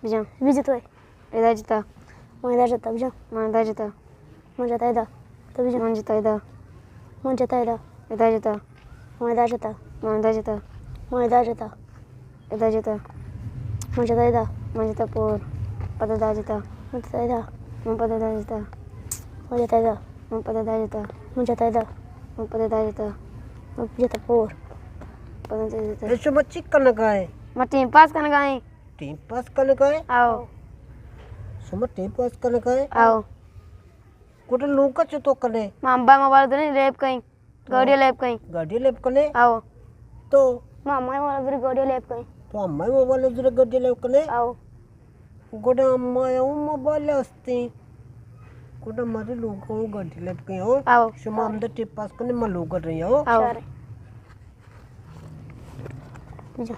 Bijam. Bijito. Ida jita. Moeda jata bijam. Manda jita. Manjata ida. To bijam. Manjita ida. Manjata ida. Ida jita. Moeda jata. Manda jita. Moeda jata. Ida jita. Manjata ida. Manjita por. Pada jita. Manjata ida. Pada jita. Manjata ida. Pada jita. Manjata ida. Pada jita. Manjata por. Pada jita. ऐसे बच्ची कन गए मैं team पास करने गई team पास कन गए आओ सुम टीम पास कन गए आओ कुछ लोग का चुतो कने मैं अब्बा मोबाइल तो नहीं लेप कहीं गाड़ी लेप कहीं गाड़ी लेप कने आओ तो Mama wala beri godi lep kai. तो अम्मा मोबाइल जरा गाड़ी लेप कने Au. गोड़ा अम्मा या मोबाइल अस्ती गोड़ा मारे लोग को गाड़ी लेप कहीं हो आओ सुम हम द टीम पास कने मलो कर रही हो आओ Share. Bijam.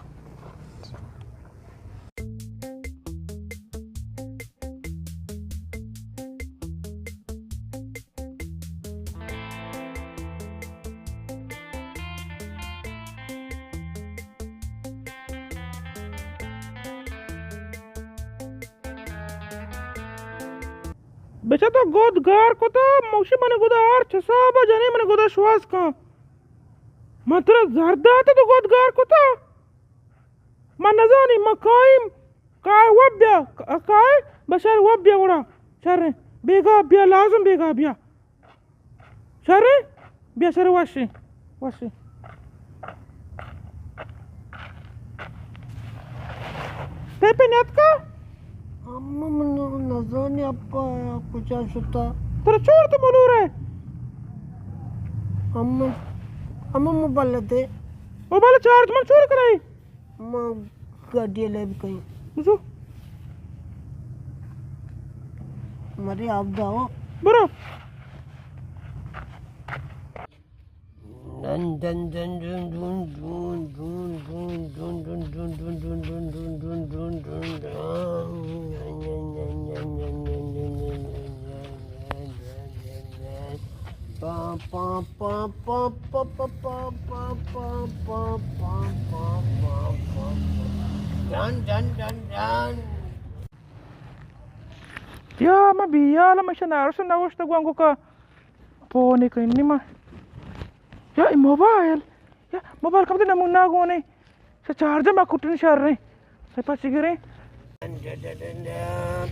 बेचा तो गोद गार को तो मौशी मने गोदा आर छसाबा जने मने गोदा श्वास का मात्र जर्दा तो गोद गार को तो मन नजानी मकाइम काय वब्या काय बशर वब्या उड़ा शर बेगा बिया लाजम बेगा बिया शर बिया शर वाशी वाशी पेपे नेत का अम्मा मन नजाने आपका कुछ आशुता तेरा चोर तो मनूर है अम्मा अम्मा मोबाइल दे मोबाइल चार्ज मन चोर कराई अम्मा गाड़ी लेप कहीं मुझो मरे आप दाओ बरो dun dun dun dun dun dun dun dun dun dun dun dun dun dun dun dun dun pa pa pa pa pa pa pa pa pa pa pa pa pa dun dun dun dun ya ma biya la ma shana arsa na wasta gwango ka pone ka inni ma ya mobile ya mobile kam na munna go ne sa charger ma kutin shar ne sa pa sigire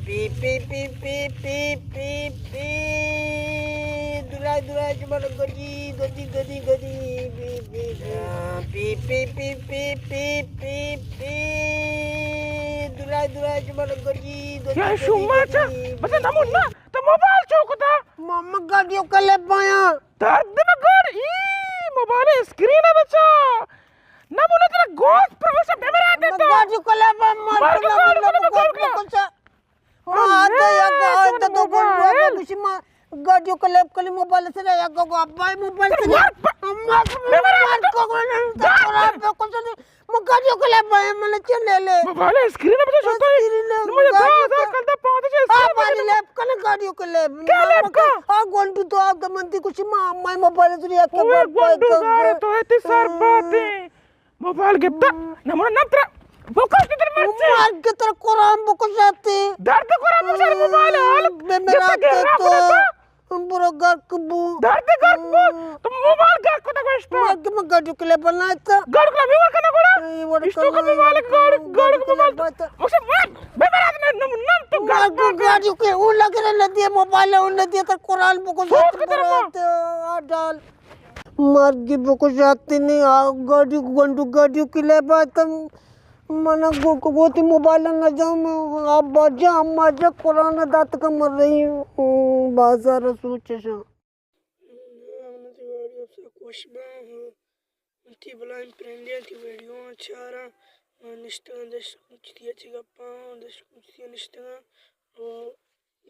beep beep beep beep beep beep beep durai durai cuma godi godi godi godi beep beep beep beep beep beep beep beep beep durai durai cuma godi godi ya shumma cha basa na munna to mobile chokta mama gadiyo kale paya dard na god e mobile screen है बच्चा ना मुन्ना तेरा गोद प्रवेश camera दे तो gadiyo kale paya mar kala ada ya ada to gol kusi ma gadiyo kale kale mobile se ya go abbai mobile se amma mar ko na ta ko se mo gadiyo kale paya mane chele le mobile screen है बच्चा छोटा है मुझे था कल तक पहुंच से आ पानी ले कने gadiyo kale आ गोंटू तो आप मंती कुछ ma amma mobile se ya ke वर गोंडू गारे तो है ती सर बाते मोबाइल गिफ्ट ना मुन्ना नत्र फोकस किधर मत मार के तेरे कुरान बुक जाते दर्द कोरा मुझे मोबाइल हाल मेरा तो पूरा घर कबू दर्द कर तुम मोबाइल कर को तो वेस्ट मैं गड्डी के लिए बनाया था गाड़ को व्यूअर करना कोड़ा इसको का मोबाइल गाड़ को मोबाइल मुझे मेरा आदमी नम तो गड्डी के वो लग रहा दिया मोबाइल उन दिया तो कुरान बुक जाते डाल मार की बुक जाती नहीं गड्डी गंडू गड्डी के लिए बात मन गोती मोबाइल न जाऊँ आप बाजा अम्मा कुरान दात का मर रही हूँ बाजार सोचे ti bala imprendenti video achara nishtan desh kuchtiya chigappa desh kuchtiya nishtan o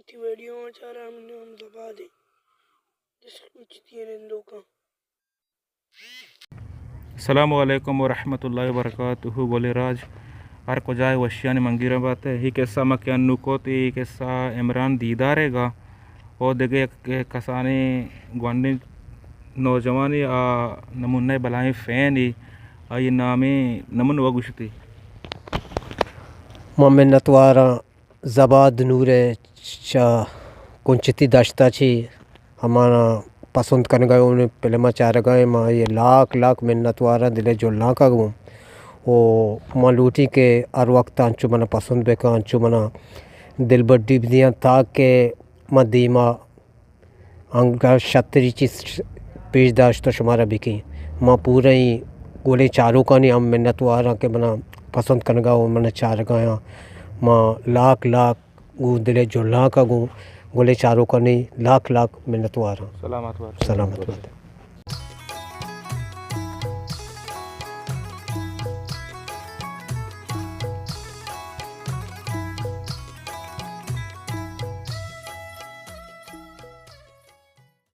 ti video achara हमने हम दबा दे desh kuchtiya nendo का अस्सलाम वालेकुम वरहमतुल्लाहि वबरकातुहू बोले राज हर को जाए वशियान मंगीरा बात है ही कैसा मक्यान नुकोती कैसा इमरान दीदारेगा और देगे कसाने ग्वानी नौजवानी नमुन्ने बलाएं फ़ैन ही आई नामे नमुन वगुशती मां मिन्नतवारा जबाद नूरे चा कुंचती दाश्ता छी हमारा पसंद करने गए उन्हें पहले मैं चार गए माँ ये लाख लाख मिन्नतवारा दिले जो ला का गूँ वो माँ लूटी के हर वक्त अंचु मना पसंद बेका अंचु मना दिल बड्डी दियाँ ताकि माँ दीमा अंगा शतरी चीज पेश दाश्त तो शुमारा बिकी माँ पूरा ही गोले चारों का नहीं हम मिन्नतवारा के मना पसंद करने गए मैंने चार गया माँ लाख लाख गू दिले जो ला का गूँ गोले चारों का नहीं लाख लाख मिन्नतवारा सलामत वार सलामत